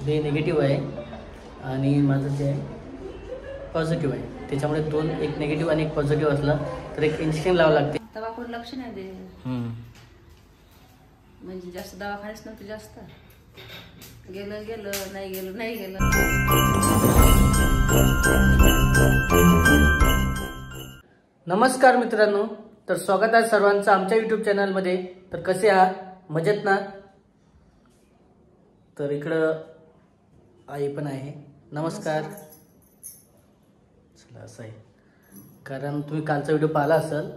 बी negative आहे आणि माझं जे आहे पॉझिटिव्ह आहे. त्याच्यामुळे दोन, एक निगेटिव्ह आणि एक पॉझिटिव्ह असलं तर एक इंजेक्शन लावावं लागते. दवाखान्यात लक्ष नाही दे म्हणजे जास्त दवाखान्याच नव्हते जास्त. गेलं गेलं नाही गेलं नाही गेलं. नमस्कार मित्रांनो, तर स्वागत आहे सर्वांचं आमच्या यूट्यूब चॅनलमध्ये. तर कसे आहात? मजेत ना? तर इकडं आई पण आहे. नमस्कार. चला असं आहे, कारण तुम्ही कालचा व्हिडिओ पाहिला असेल,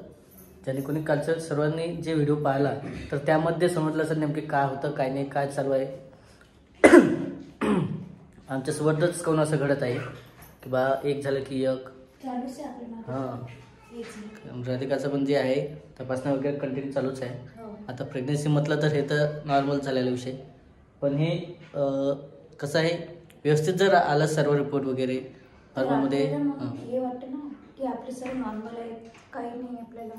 ज्याने कोणी कालचं सर्वांनी जे व्हिडिओ पाहिला तर त्यामध्ये समजलं असेल नेमके काय होतं काय नाही, काय चालू आहे. आमच्यासोबतच कोण असं घडत आहे की बा एक झालं की एक. हां, राधिकाचं पण जे आहे तपासण्या वगैरे कंटिन्यू चालूच आहे. आता प्रेग्नन्सी म्हटलं तर हे तर नॉर्मल झालेला विषय, पण हे कसं आहे व्यवस्थित जर आलं सर्व रिपोर्ट वगैरे नॉर्मलमध्ये हे वाटतं ना की आपले सर्व नॉर्मल आहे, काही नाही आपल्याला,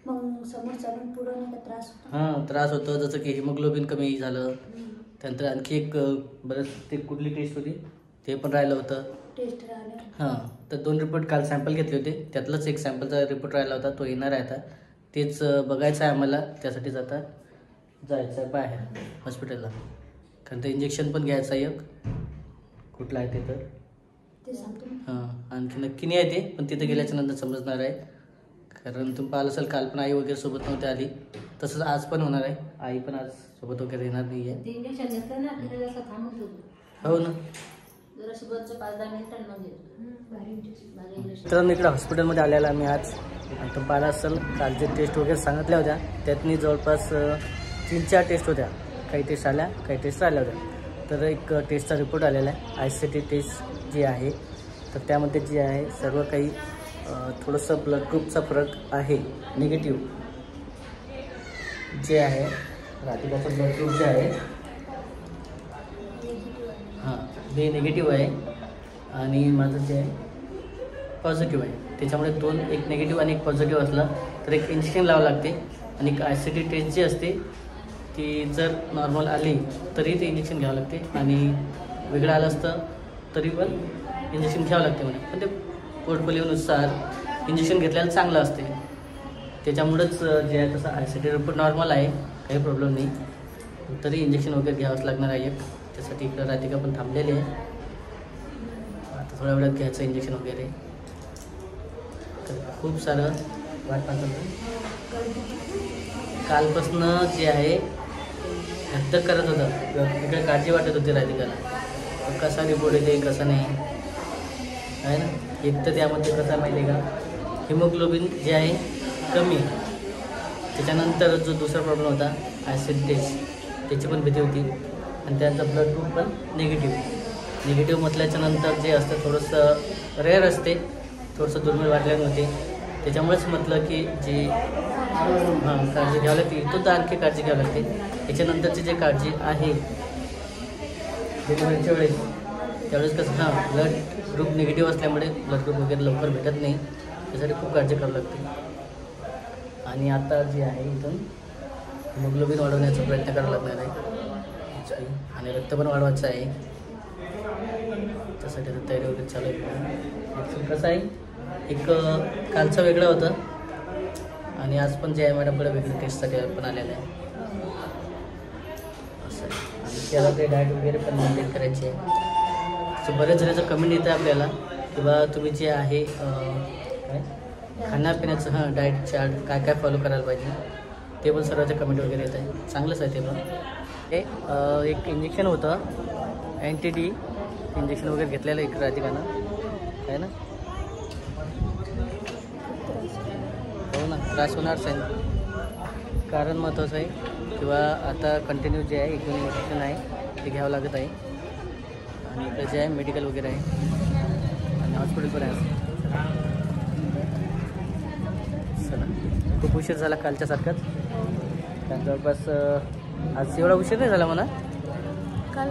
मग समोर चालून पुढं नाही का त्रास होतो. हां, त्रास होतो. जसं की हिमोग्लोबिन कमी झालं, त्यानंतर आणखी एक बरंच ते कुठली टेस्ट होती ते पण राहिलं होतं. टेस्ट राहिलं. हां, तर 2 रिपोर्ट काल सॅम्पल घेतले होते, त्यातलाच एक सॅम्पलचा रिपोर्ट राहिला होता, तो येणार आहे आता. तेच बघायचं आहे आम्हाला, त्यासाठीच आता जायचं आहे बाहेर हॉस्पिटलला. कारण ते इंजेक्शन पण घ्यायचं आहे एक, कुठलं आहे ते तर ते सांगतो. हां, आणखी नक्की नाही आहे ते, पण तिथे गेल्याच्या नंतर समजणार आहे. कारण तुम्ही पाहिलं असेल काल पण आई वगैरे सोबत नव्हती आली, तसंच आज पण होणार आहे. आई पण आज सोबत वगैरे येणार नाही आहे. इंजेक्शन घेतलं ना तिथे जसं थांबून ठेवतो. हो ना. जराशी बसचं 5-10 मिनिटांमध्ये तर इकडे हॉस्पिटलमध्ये आलेला आम्ही आज. आणि तुम्ही पाहिलं असेल काल जे टेस्ट वगैरे सांगितल्या होत्या त्यातनी जवळपास 3-4 टेस्ट होत्या. काही टेस्ट आल्या, काही टेस्ट राहिल्या होत्या. तर एक टेस्टचा रिपोर्ट आलेला आहे, ICT टेस्ट जी आहे. तर त्यामध्ये जे आहे सर्व काही थोडंसं ब्लड ग्रुपचा फरक आहे, निगेटिव्ह जे आहे. राधिकाचं ब्लड ग्रुप जे आहे हां, बी निगेटिव्ह आहे आणि माझं जे आहे पॉझिटिव्ह आहे. त्याच्यामुळे दोन, एक निगेटिव्ह आणि एक पॉझिटिव्ह असलं तर एक इंजेक्शन लावावं लागते. आणि एक ICT टेस्ट जी असते ती जर नॉर्मल आली तरी ते इंजेक्शन घ्यावं लागते, आणि वेगळं आलं असतं तरी पण इंजेक्शन घ्यावं लागते म्हणे. पण ते पोर्टफोलिओनुसार इंजेक्शन घेतल्याला चांगलं असते. त्याच्यामुळेच जे आहे तसं ICT रिपोर्ट नॉर्मल आहे, काही प्रॉब्लेम नाही, तरी इंजेक्शन वगैरे घ्यावंच लागणार आहे एक. त्यासाठी इकडं राधिका पण थांबलेली आहे. आता थोड्या वेळात घ्यायचं इंजेक्शन वगैरे. तर खूप सारं वाट पाहतो. कालपासनं जे आहे हद्द करत होतं, इकडे काळजी वाटत होती राधिकाला, कसा रिपोर्ट येते कसा नाही आहे ना. एक तर त्यामध्ये कसं माहिती आहे का, हिमोग्लोबिन जे आहे कमी, त्याच्यानंतर जो दुसरा प्रॉब्लेम होता ICT टेस्ट, त्याची पण भीती होती. आणि त्याचं ब्लड ग्रुप पण निगेटिव्ह म्हटल्याच्यानंतर जे असतं थोडंसं रेअर असते, थोडंसं दुर्मिळ वाटल्यानं होते. त्याच्यामुळेच म्हटलं की जी काळजी घ्यावी लागते, इथून तर आणखी काळजी घ्यावी लागते. याच्यानंतरची जी काळजी आहे डिलिव्हरीच्या वेळेस, त्यावेळेस कसं ब्लड ग्रुप निगेटिव्ह असल्यामुळे ब्लड ग्रुप वगैरे लवकर भेटत नाही, त्यासाठी खूप काळजी करावी लागते. आणि आता जे आहे इथून हिमोग्लोबिन वाढवण्याचा प्रयत्न करावा लागणार आहे, आणि रक्त पण वाढवायचं आहे. त्यासाठी आता तयारी वगैरे चालू आहे. कसं आहे, एक कालचं वेगळं होतं आणि आज पण जे आहे मॅडमकडे वेगळं टेस्टसाठी पण आलेलं आहे असं. आणि त्याला ते डाएट वगैरे पण मेंटेन करायचे आहे. सो बरेच जणांचं कमेंट येतं आपल्याला किंवा तुम्ही जे आहे काय खाण्यापिण्याचं डाएट चार्ट काय काय फॉलो करायला पाहिजे, ते पण सर्वांचे कमेंट वगैरे येत आहे. चांगलंच आहे ते पण. ते एक इंजेक्शन होतं NTD इंजेक्शन वगैरे घेतलेलं एक राधिकानं आहे ना. हो ना, त्रास होणारच आहे, कारण महत्त्वाचं आहे. किंवा आता कंटिन्यू जे आहे 1-2 इंजेक्शन आहे ते घ्यावं लागत आहे. आणि इकडे जे आहे मेडिकल वगैरे आहे आणि हॉस्पिटल पण आहे. चला, खूप उशीर झाला कालच्यासारखाच. कारण जवळपास आज एवढा उशीर नाही झाला म्हणा. काल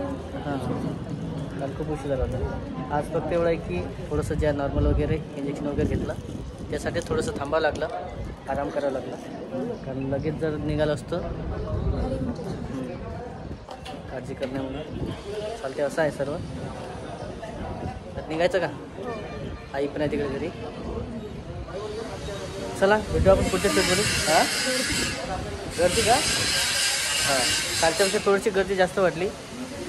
खूप उशीर झाला होता. आज फक्त एवढं आहे की थोडंसं जे नॉर्मल वगैरे इंजेक्शन वगैरे घेतलं, त्यासाठी थोडंसं थांबावं लागलं, आराम करावा लागला. कारण लगेच जर निघालं असतं काळजी करण्यामुळे चालते, असं आहे सर्व. तर निघायचं का? आई पण आहे तिकडे घरी. चला भेटू आपण पुढच्या ट्रिपवरून. हां गर्दी का? हां कालच्यापेक्षा थोडीशी गर्दी जास्त वाटली,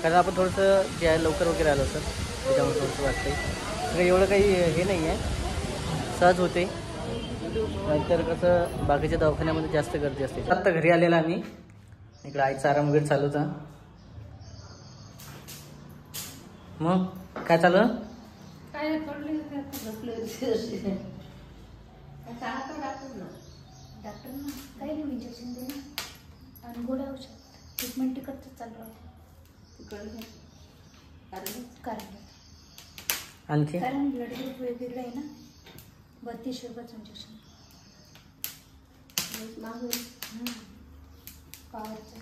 कारण आपण थोडंसं जे आहे लवकर वगैरे आलो सर, त्याच्यामुळे थोडंसं वाटतं आहे. एवढं काही हे नाही आहे, सहज होते. नाहीतर कसं बाकीच्या दवाखान्यामध्ये जास्त गर्दी असते. आत्ता घरी आलेला आम्ही, इकडे आईचा आराम वगैरे चालू होता. मग काय चालू? काय नाही, पडले डॉक्टर ना काही नाही, इंजेक्शन दे ना आणि गोळ्या औषध, ट्रीटमेंट तिकडचं चालू आहे. कारण आणखी कारण ब्लड ग्रुप वेगवेगळं आहे ना. 32 रुपयाचं इंजेक्शन पावरचं,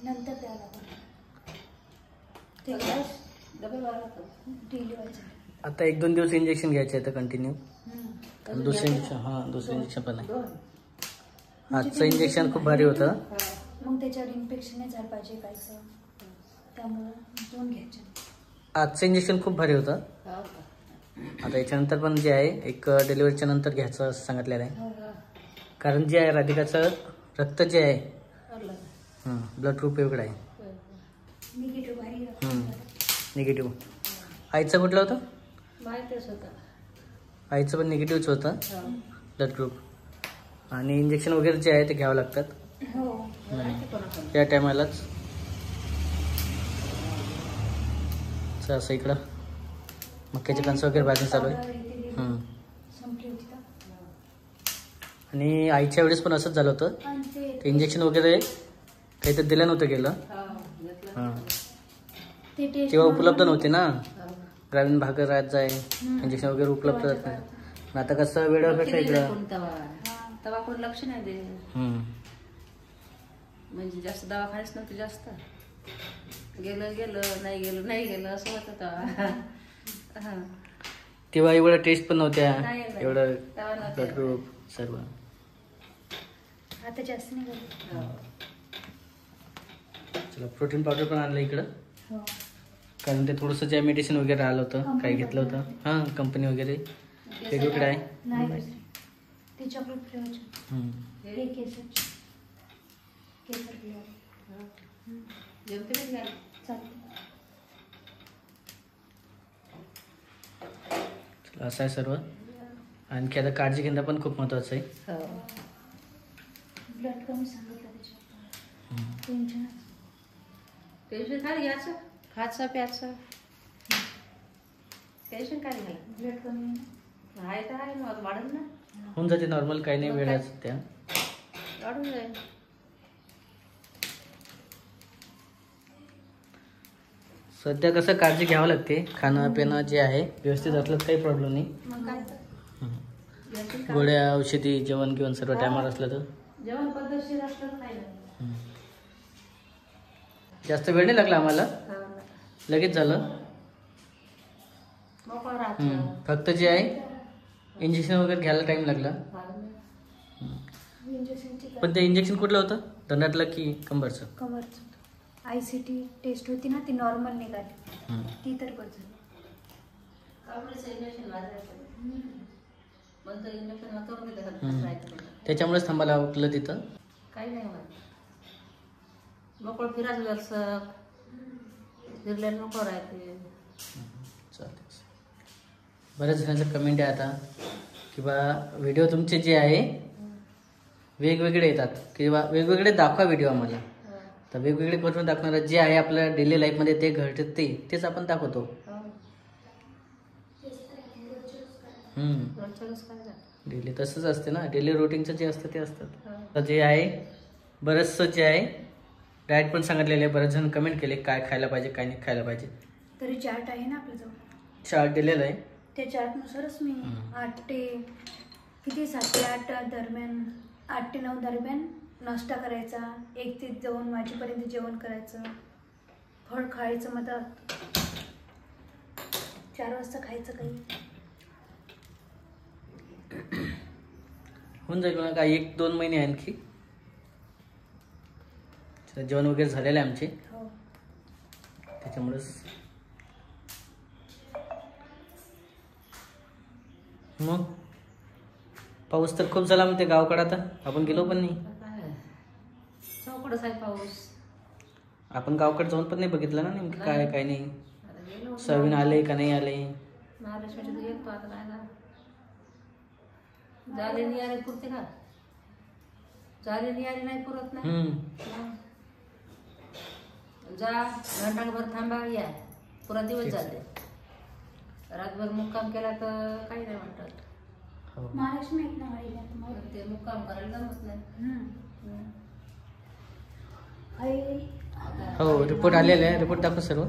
नंतर द्यावं लागतं ते डबल वाढतो. डिलिव्हरीचं. आता 1-2 दिवस इंजेक्शन घ्यायचे आहे तर कंटिन्यू. दुसरं इंजेक्शन, हां दुसरं इंजेक्शन पण आहे. आजचं इंजेक्शन खूप भारी होतं. मग त्याच्यावर इन्फेक्शन नाही झालं पाहिजे काहीच, त्यामुळं 2 घ्यायचे. आजचं इंजेक्शन खूप भारी होतं. आता याच्यानंतर पण जे आहे एक डिलिव्हरीच्या नंतर घ्यायचं असं सांगितलेलं आहे. कारण जे आहे राधिकाचं रक्त जे आहे ब्लड ग्रुप वेगळं आहे, निगेटिव्ह भारी निगेटिव्ह. आईचं कुठलं होतं? माहितीच होतं, आईचं पण निगेटिव्हच होतं ब्लड ग्रुप. आणि इंजेक्शन वगैरे जे आहे ते घ्यावं लागतात त्या टायमालाच. असं इकडं मक्याचे कणसं वगैरे भाजून चालू आहे. संपली होती. आणि आईच्या वेळेस पण असंच झालं होतं, ते इंजेक्शन वगैरे काही तर दिलं नव्हतं गेलं. हां तेव्हा उपलब्ध नव्हते ना, ग्रामीण भागात जाय इंजेक्शन वगैरे उपलब्ध जात नाही. आता कसं वेळेवर भेटतं इकडं, तेव्हा कोण लक्ष नाही दे, म्हणजे जास्त दवाखान्याच नव्हते जास्त. गेलं नाही गेलं असं होतं तेव्हा. तेव्हा एवढ्या टेस्ट पण नव्हत्या, नाही. एवढं तेव्हा नव्हत्या. ब्लड ग्रुप सर्व. आता जास्त नाही झालं. चला प्रोटीन पावडर पण आणलं इकडं, हो. कारण ते थोडंसं जे मेडिसिन वगैरे आलं होतं, काही घेतलं होतं. हां कंपनी वगैरे वेगवेगळं आहे. नाही ते चॉकलेट फ्लेवरचे, हे केसर फ्लेवर जेवते का चालते. असं आहे सर्व. आणखी आता काळजी घेणं पण खूप महत्त्वाचं आहे. ब्लड कमी सांगितलं त्याच्यात, टेन्शन काय घ्यायचं, खायचं प्यायचं, टेन्शन काय घ्यायला. ब्लड कमी आहे तर आहे ना, वाढत ना, होऊन जाते नॉर्मल, काही नाही वेळाच त्या वाढून जाईल. सध्या कसं काळजी घ्यावं लागते. खाणं पिणं जे आहे व्यवस्थित असलं तर काही प्रॉब्लेम नाही. मग काय गोळ्या औषधी जेवण किंवा सर्व टायमावर असलं तर जेवण पद्धतशीर असलं तर काही नाही. जास्त वेळ नाही लागला आम्हाला, लगेच झालं. मोकळं राहतं. फक्त जे आहे इंजेक्शन वगैरे घ्यायला टाइम लागला. इंजेक्शनची पण ते इंजेक्शन कुठलं होतं, दंडातलं की कंबरचं? कमरचं. ICT टेस्ट होती ना, ती नॉर्मल निघाली, ती तर बस झाली. त्याच्यामुळेच थांबायला उठलं तिथं. काही नाही मोकळं फिरायचं जरसं, फिरल्याला नको राहते. चालते. बऱ्याच जणांचं कमेंट आहे आता किंवा व्हिडिओ तुमचे जे आहे वेगवेगळे येतात किंवा वेगवेगळे दाखवा व्हिडिओ आम्हाला. तर वेगवेगळे करून दाखवणार जे आहे आपल्या डेली लाईफमध्ये ते घडतं तेच आपण दाखवतो. डेली तसंच असते ना, डेली रुटीनचं जे असतं ते असतात. तर जे आहे बरंचसं जे आहे डाएट पण सांगितलेलं आहे. बरेच जण कमेंट केले काय खायला पाहिजे काय नाही खायला पाहिजे. तरी चार्ट आहे ना आपल्याजवळ, चार्ट दिलेला आहे. त्या चार्टनुसारच मी 8 ते 7 ते 8 दरम्यान, 8 ते 9 दरम्यान नाश्ता करायचा, 1 ते 2 वाजेपर्यंत जेवण करायचं, फळ खायचं, मग 4 वाजता खायचं काही. होऊन जाईल ना काय 1-2 महिने आणखी. तर जेवण वगैरे झालेलं आहे आमचे, हो. त्याच्यामुळेच. मग पाऊस तर खूप झाला म्हणते गावाकडे, आता आपण गेलो पण नाही. काय चौकडच आहे पाऊस. आपण गावाकडे जाऊन पण नाही बघितलं ना नेमकं काय काय नाही, आता गेलो सोयाबीन आले का नाही आले. महालक्ष्मीच्या तर गेलतो आता काय झाले नाही आले पुरते का, झाले नाही आले नाही पुरत नाही. जा घंटाभर थांबा या, पुरा दिवस जाते. रातभर मुक्काम केला तर काही नाही वाटत. हो. महालक्ष्मी एक नाही वाढीला तुम्हाला. ते मुक्काम करायला जमत नाही. आई हो रिपोर्ट आलेला आहे, रिपोर्ट दाखव सर्व.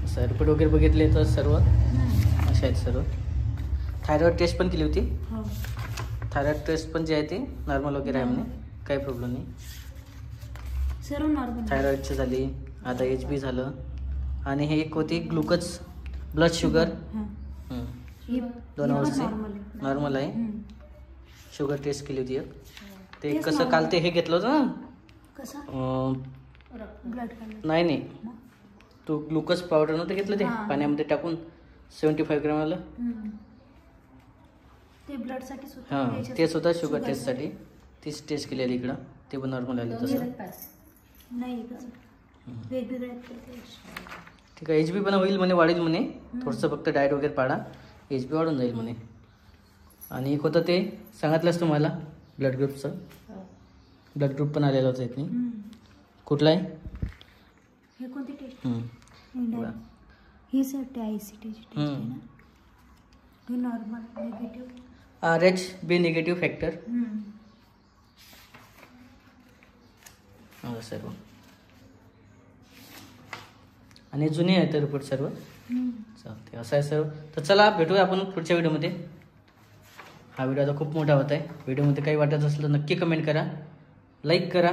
असं रिपोर्ट वगैरे बघितले तर सर्व असे आहेत सर्व. थायरॉइड टेस्ट पण केली होती, हो. थायरॉइड टेस्ट पण जे आहे ते नॉर्मल वगैरे आहे म्हणे, काही प्रॉब्लेम नाही. सर्व नॉर्मल. थायरॉइडची झाली, आता HB झालं, आणि हे एक होती ग्लुकोज ब्लड शुगर, 2 आवर्सची नॉर्मल आहे. शुगर टेस्ट केली होती एक. ते तेच कसं normal. काल ते हे घेतलं होतं ना, कसं ब्लड काढलं. नाही नाही तो ग्लुकोज पावडर नव्हतं घेतलं ते हां. पाण्यामध्ये टाकून 75 ग्रॅमाला. ते ब्लड साठी हां तेच होतं शुगर टेस्टसाठी, तीच टेस्ट केली आली इकडं, ते पण नॉर्मल आली तसं. नाही कसं वेगवेगळे आहेत ते. ठीक आहे. HB पण होईल म्हणे, वाढेल म्हणे, थोडंसं फक्त डाएट वगैरे पाडा, HB वाढून जाईल म्हणे. आणि एक होतं ते सांगितलंच तुम्हाला ब्लड ग्रुपचं, ब्लड ग्रुप पण आलेलं होतं इथे. कुठला आहे हे कोणती टेस्ट? बरं. ही सर ICT टेस्ट आहे ना. हे normal negative. RH-B negative factor सर्व, आणि जुने आहेत रिपोर्ट सर्व. चालते असं आहे सर्व. तर चला भेटूया आपण पुढच्या व्हिडिओमध्ये. हा व्हिडिओ आता खूप मोठा होत आहे. व्हिडिओमध्ये काही वाटत असलं नक्की कमेंट करा, लाईक करा.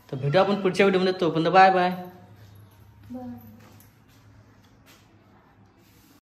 तर भेटू आपण पुढच्या व्हिडिओमध्ये. तोपर्यंत बाय बाय. बरं.